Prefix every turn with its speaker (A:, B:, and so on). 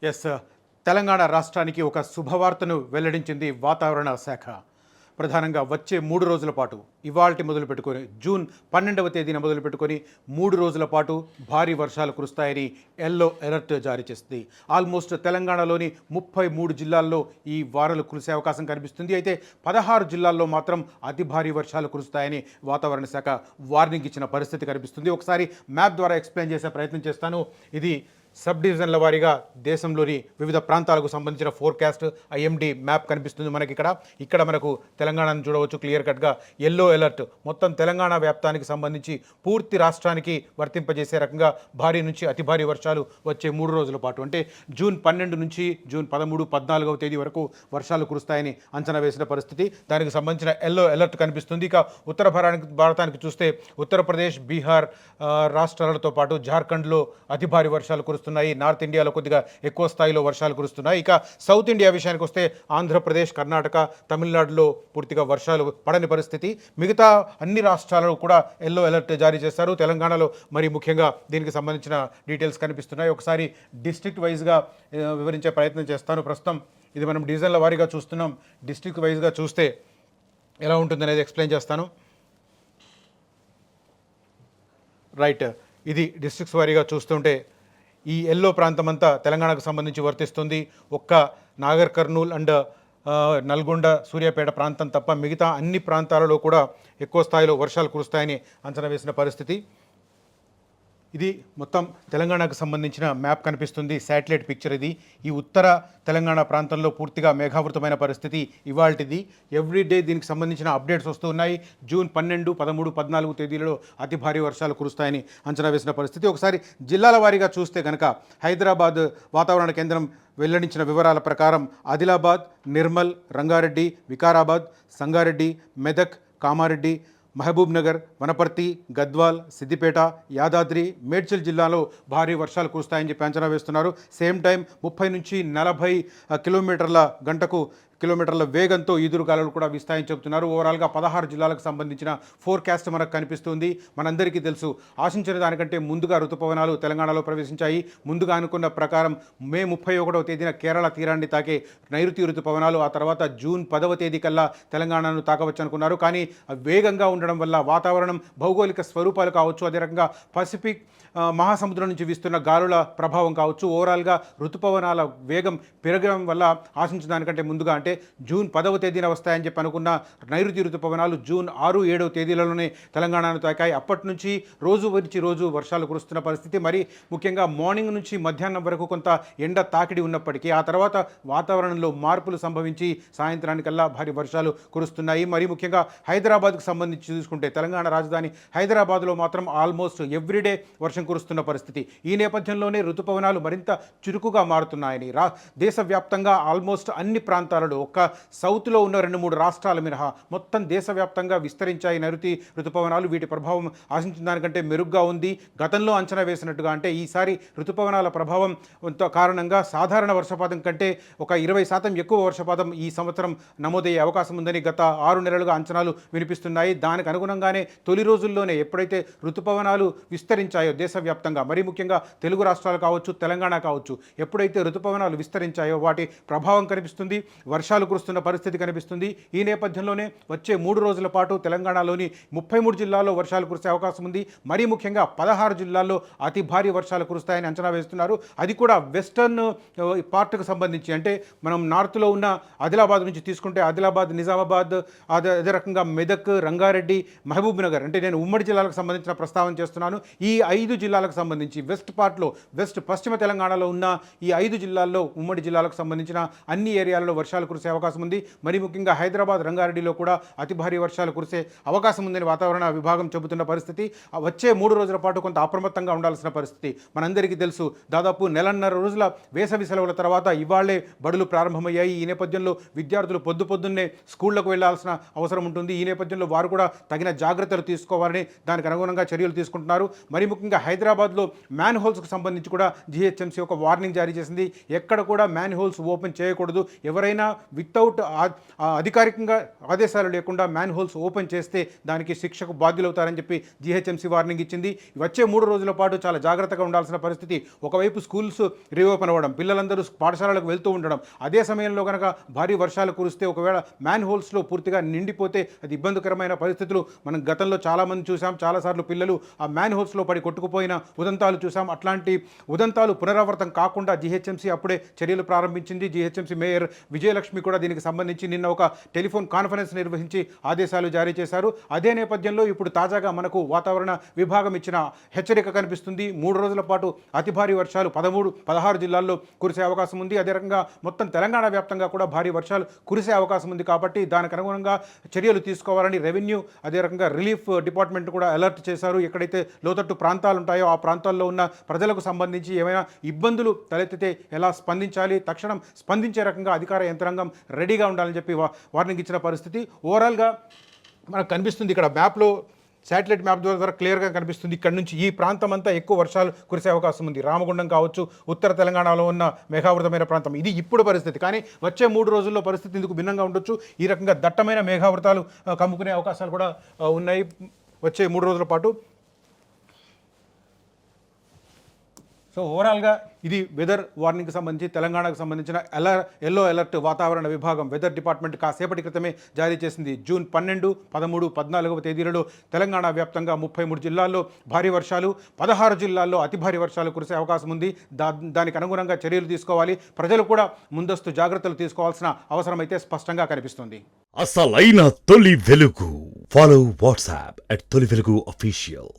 A: Yes Telangana రాష్ట్రానికి ఒక శుభవార్తను వెల్లడించింది వాతావరణ శాఖ. ప్రధానంగా వచ్చే 3 రోజుల పాటు ఇవాల్టి మొదలు పెట్టుకొని జూన్ 12వ తేదీన మొదలు పెట్టుకొని 3 రోజుల పాటు భారీ వర్షాలు కురుస్తాయని ఎల్లో అలర్ట్ జారీ చేస్తుంది. ఆల్మోస్ట్ తెలంగాణలోని 33 జిల్లాల్లో ఈ వానలు కురిసే అవకాశం కనిపిస్తుంది. అయితే 16 జిల్లాల్లో మాత్రం అతి భారీ వర్షాలు కురుస్తాయని వాతావరణ శాఖ వార్నింగ్ ఇచ్చిన పరిస్థితి కనిపిస్తుంది. ఒకసారి మ్యాప్ ద్వారా ఎక్స్ప్లెయిన్ చేసే ప్రయత్నం చేస్తాను. ఇది సబ్ డివిజన్ల వారీగా దేశంలోని వివిధ ప్రాంతాలకు సంబంధించిన ఫోర్కాస్ట్ ఐఎండి మ్యాప్ కనిపిస్తుంది మనకి. ఇక్కడ మనకు తెలంగాణను చూడవచ్చు క్లియర్ కట్గా. ఎల్లో అలర్ట్ మొత్తం తెలంగాణ వ్యాప్తానికి సంబంధించి పూర్తి రాష్ట్రానికి వర్తింపజేసే రకంగా భారీ నుంచి అతి భారీ వర్షాలు వచ్చే 3 రోజుల పాటు, అంటే జూన్ 12 నుంచి జూన్ 13, 14వ తేదీ వరకు వర్షాలు కురుస్తాయని అంచనా వేసిన పరిస్థితి. దానికి సంబంధించిన ఎల్లో అలర్ట్ కనిపిస్తుంది. ఇక ఉత్తర భారతానికి చూస్తే ఉత్తరప్రదేశ్, బీహార్ రాష్ట్రాలతో పాటు జార్ఖండ్లో అతి భారీ వర్షాలు కురుస్తున్నాయి. నార్త్ ఇండియాలో కొద్దిగా ఎక్కువ స్థాయిలో వర్షాలు కురుస్తున్నాయి. ఇక సౌత్ ఇండియా విషయానికి వస్తే ఆంధ్రప్రదేశ్, కర్ణాటక, తమిళనాడులో పూర్తిగా వర్షాలు పడని పరిస్థితి. మిగతా అన్ని రాష్ట్రాలలో కూడా ఎల్లో అలర్ట్ జారీ చేశారు. తెలంగాణలో మరి ముఖ్యంగా దీనికి సంబంధించిన డీటెయిల్స్ కనిపిస్తున్నాయి. ఒకసారి డిస్ట్రిక్ట్ వైజ్గా వివరించే ప్రయత్నం చేస్తాను. ప్రస్తుతం ఇది మనం డివిజన్ల వారీగా చూస్తున్నాం. డిస్ట్రిక్ట్ వైజ్గా చూస్తే ఎలా ఉంటుందనేది ఎక్స్ప్లెయిన్ చేస్తాను. రైట్, ఇది డిస్ట్రిక్ట్స్ వారీగా చూస్తుంటే ఈ ఎల్లో ప్రాంతం అంతా తెలంగాణకు సంబంధించి వర్తిస్తుంది. ఒక్క నాగర్ కర్నూల్ అండ్ నల్గొండ, సూర్యాపేట ప్రాంతం తప్ప మిగతా అన్ని ప్రాంతాలలో కూడా ఎక్కువ స్థాయిలో వర్షాలు కురుస్తాయని అంచనా వేసిన పరిస్థితి. ఇది మొత్తం తెలంగాణకు సంబంధించిన మ్యాప్ కనిపిస్తుంది, శాటిలైట్ పిక్చర్ ఇది. ఈ ఉత్తర తెలంగాణ ప్రాంతంలో పూర్తిగా మేఘావృతమైన పరిస్థితి ఇవాల్టిది. ఎవ్రీడే దీనికి సంబంధించిన అప్డేట్స్ వస్తూ ఉన్నాయి. జూన్ 12, 13, 14 తేదీలలో అతి భారీ వర్షాలు కురుస్తాయని అంచనా వేసిన పరిస్థితి. ఒకసారి జిల్లాల వారీగా చూస్తే కనుక హైదరాబాద్ వాతావరణ కేంద్రం వెల్లడించిన వివరాల ప్రకారం ఆదిలాబాద్, నిర్మల్, రంగారెడ్డి, వికారాబాద్, సంగారెడ్డి, మెదక్, కామారెడ్డి, మహబూబ్ నగర్, వనపర్తి, గద్వాల్, సిద్దిపేట, యాదాద్రి, మేడ్చల్ జిల్లాలో భారీ వర్షాలు కురుస్తాయని చెప్పి అంచనా వేస్తున్నారు. సేమ్ టైం 30 నుంచి 40 కిలోమీటర్ల వేగంతో ఈదురుగాలులు కూడా వీస్తాయని చెబుతున్నారు. ఓవరాల్గా 16 జిల్లాలకు సంబంధించిన ఫోర్కాస్ట్ మనకు కనిపిస్తుంది. మనందరికీ తెలుసు, ఆశించిన దానికంటే ముందుగా రుతుపవనాలు తెలంగాణలో ప్రవేశించాయి. ముందుగా అనుకున్న ప్రకారం మే 31వ తేదీన కేరళ తీరాన్ని తాకే నైరుతి రుతుపవనాలు ఆ తర్వాత జూన్ 10వ తేదీ కల్లా తెలంగాణను తాకవచ్చు అనుకున్నారు. కానీ వేగంగా ఉండడం వల్ల వాతావరణం భౌగోళిక స్వరూపాలు కావచ్చు, అదే రకంగా పసిఫిక్ మహాసముద్రం నుంచి వీస్తున్న గాలుల ప్రభావం కావచ్చు, ఓవరాల్గా రుతుపవనాల వేగం పెరగడం వల్ల ఆశించిన దానికంటే ముందుగా అంటే జూన్ 10వ తేదీన వస్తాయని చెప్పి అనుకున్న నైరుతి రుతుపవనాలు జూన్ 6, 7వ తేదీలలోనే తెలంగాణను తాకాయి. అప్పటి నుంచి రోజు వర్షాలు కురుస్తున్న పరిస్థితి. మరి ముఖ్యంగా మార్నింగ్ నుంచి మధ్యాహ్నం వరకు కొంత ఎండ తాకిడి ఉన్నప్పటికీ ఆ తర్వాత వాతావరణంలో మార్పులు సంభవించి సాయంత్రానికల్లా భారీ వర్షాలు కురుస్తున్నాయి. మరి ముఖ్యంగా హైదరాబాద్కు సంబంధించి చూసుకుంటే తెలంగాణ రాజధాని హైదరాబాద్లో మాత్రం ఆల్మోస్ట్ ఎవ్రీడే వర్షం కురుస్తున్న పరిస్థితి. ఈ నేపథ్యంలోనే రుతుపవనాలు మరింత చురుకుగా మారుతున్నాయని దేశవ్యాప్తంగా ఆల్మోస్ట్ అన్ని ప్రాంతాలలో ఒక్క సౌత్లో ఉన్న 2-3 రాష్ట్రాల మినహా మొత్తం దేశవ్యాప్తంగా విస్తరించాయి నైరుతి రుతుపవనాలు. వీటి ప్రభావం ఆశించిన దానికంటే మెరుగ్గా ఉంది. గతంలో అంచనా వేసినట్టుగా అంటే ఈసారి రుతుపవనాల ప్రభావం కారణంగా సాధారణ వర్షపాతం కంటే ఒక 20% ఎక్కువ వర్షపాతం ఈ సంవత్సరం నమోదయ్యే అవకాశం ఉందని గత 6 నెలలుగా అంచనాలు వినిపిస్తున్నాయి. దానికి అనుగుణంగానే తొలి రోజుల్లోనే ఎప్పుడైతే రుతుపవనాలు విస్తరించాయో దేశవ్యాప్తంగా, మరీ ముఖ్యంగా తెలుగు రాష్ట్రాలు కావచ్చు, తెలంగాణ కావచ్చు, ఎప్పుడైతే రుతుపవనాలు విస్తరించాయో వాటి ప్రభావం కనిపిస్తుంది, వర్షాలు కురుస్తున్న పరిస్థితి కనిపిస్తుంది. ఈ నేపథ్యంలోనే వచ్చే 3 రోజుల పాటు తెలంగాణలోని 33 జిల్లాల్లో వర్షాలు కురిసే అవకాశం ఉంది. మరీ ముఖ్యంగా 16 జిల్లాల్లో అతి భారీ వర్షాలు కురుస్తాయని అంచనా వేస్తున్నారు. అది కూడా వెస్టర్న్ పార్ట్కు సంబంధించి, అంటే మనం నార్త్లో ఉన్న ఆదిలాబాద్ నుంచి తీసుకుంటే ఆదిలాబాద్, నిజామాబాద్, అదే రకంగా మెదక్, రంగారెడ్డి, మహబూబ్ నగర్, అంటే నేను ఉమ్మడి జిల్లాలకు సంబంధించిన ప్రస్తావన చేస్తున్నాను. ఈ 5 జిల్లాలకు సంబంధించి వెస్ట్ పశ్చిమ తెలంగాణలో ఉన్న ఈ 5 జిల్లాల్లో, ఉమ్మడి జిల్లాలకు సంబంధించిన అన్ని ఏరియాలలో వర్షాలు కురిసే అవకాశం ఉంది. మరి ముఖ్యంగా హైదరాబాద్, రంగారెడ్డిలో కూడా అతి భారీ వర్షాలు కురిసే అవకాశం ఉందని వాతావరణ విభాగం చెబుతున్న పరిస్థితి. వచ్చే 3 రోజుల పాటు కొంత అప్రమత్తంగా ఉండాల్సిన పరిస్థితి. మనందరికీ తెలుసు, దాదాపు 1.5 రోజుల వేసవి సెలవుల తర్వాత ఇవాళ్లే బడులు ప్రారంభమయ్యాయి. ఈ నేపథ్యంలో విద్యార్థులు పొద్దున్నే స్కూళ్లకు వెళ్లాల్సిన అవసరం ఉంటుంది. ఈ నేపథ్యంలో వారు కూడా తగిన జాగ్రత్తలు తీసుకోవాలని దానికి అనుగుణంగా చర్యలు తీసుకుంటున్నారు. మరి ముఖ్యంగా హైదరాబాద్లో మ్యాన్ హోల్స్కు సంబంధించి కూడా జీహెచ్ఎంసీ ఒక వార్నింగ్ జారీ చేసింది. ఎక్కడ కూడా మ్యాన్ హోల్స్ ఓపెన్ చేయకూడదు. ఎవరైనా వితౌట్ అధికారికంగా ఆదేశాలు లేకుండా మ్యాన్ హోల్స్ ఓపెన్ చేస్తే దానికి శిక్షకు బాధ్యులవుతారని చెప్పి జీహెచ్ఎంసీ వార్నింగ్ ఇచ్చింది. వచ్చే 3 రోజుల పాటు చాలా జాగ్రత్తగా ఉండాల్సిన పరిస్థితి. ఒకవైపు స్కూల్స్ రీఓపెన్ అవ్వడం, పిల్లలందరూ పాఠశాలలకు వెళ్తూ ఉండడం, అదే సమయంలో కనుక భారీ వర్షాలు కురిస్తే ఒకవేళ మ్యాన్ హోల్స్లో పూర్తిగా నిండిపోతే అది ఇబ్బందికరమైన పరిస్థితులు మనం గతంలో చాలామంది చూసాం. చాలాసార్లు పిల్లలు ఆ మ్యాన్ హోల్స్లో పడి కొట్టుకుపోయిన ఉదంతాలు చూసాం. అట్లాంటి ఉదంతాలు పునరావృతం కాకుండా జీహెచ్ఎంసీ అప్పుడే చర్యలు ప్రారంభించింది. జీహెచ్ఎంసీ మేయర్ విజయలక్ష్మి కూడా దీనికి సంబంధించి నిన్న ఒక టెలిఫోన్ కాన్ఫరెన్స్ నిర్వహించి ఆదేశాలు జారీ చేశారు. అదే నేపథ్యంలో ఇప్పుడు తాజాగా మనకు వాతావరణ విభాగం ఇచ్చిన హెచ్చరిక కనిపిస్తుంది. 3 రోజుల పాటు అతి భారీ వర్షాలు 16 జిల్లాల్లో కురిసే అవకాశం ఉంది. అదే రకంగా మొత్తం తెలంగాణ వ్యాప్తంగా కూడా భారీ వర్షాలు కురిసే అవకాశం ఉంది. కాబట్టి దానికి అనుగుణంగా చర్యలు తీసుకోవాలని రెవెన్యూ అదే రకంగా రిలీఫ్ డిపార్ట్మెంట్ కూడా అలర్ట్ చేశారు. ఎక్కడైతే లోతట్టు ప్రాంతాలు ఉంటాయో ఆ ప్రాంతాల్లో ఉన్న ప్రజలకు సంబంధించి ఏమైనా ఇబ్బందులు తలెత్తితే ఎలా స్పందించాలి, తక్షణం స్పందించే రకంగా అధికార యంత్రాంగం రెడీగా ఉండాలని చెప్పి వార్నింగ్ ఇచ్చిన పరిస్థితి ఓవరాల్గా మనకు కనిపిస్తుంది. ఇక్కడ మ్యాప్లో శాటిలైట్ మ్యాప్ ద్వారా క్లియర్గా కనిపిస్తుంది. ఇక్కడ నుంచి ఈ ప్రాంతం అంతా ఎక్కువ వర్షాలు కురిసే అవకాశం ఉంది. రామగుండం కావచ్చు, ఉత్తర తెలంగాణలో ఉన్న మేఘావృతమైన ప్రాంతం ఇది ఇప్పుడు పరిస్థితి. కానీ వచ్చే 3 రోజుల్లో పరిస్థితి ఇందుకు భిన్నంగా ఉండొచ్చు. ఈ రకంగా దట్టమైన మేఘావృతాలు కమ్ముకునే అవకాశాలు కూడా ఉన్నాయి వచ్చే 3 రోజుల పాటు. సో ఓవరాల్గా ఇది వెదర్ వార్నింగ్కి సంబంధించి తెలంగాణకు సంబంధించిన ఎల్లో అలర్ట్ వాతావరణ విభాగం వెదర్ డిపార్ట్మెంట్ కాసేపటి క్రితమే జారీ చేసింది. జూన్ 12, 13, 14వ తేదీలలో తెలంగాణ వ్యాప్తంగా 33 జిల్లాల్లో భారీ వర్షాలు, 16 జిల్లాల్లో అతి భారీ వర్షాలు కురిసే అవకాశం ఉంది. దానికి అనుగుణంగా చర్యలు తీసుకోవాలి. ప్రజలు కూడా ముందస్తు జాగ్రత్తలు తీసుకోవాల్సిన అవసరం అయితే స్పష్టంగా కనిపిస్తుంది.
B: అసలైన తొలి వెలుగు. ఫాలో వాట్సాప్ @తొలి వెలుగు official.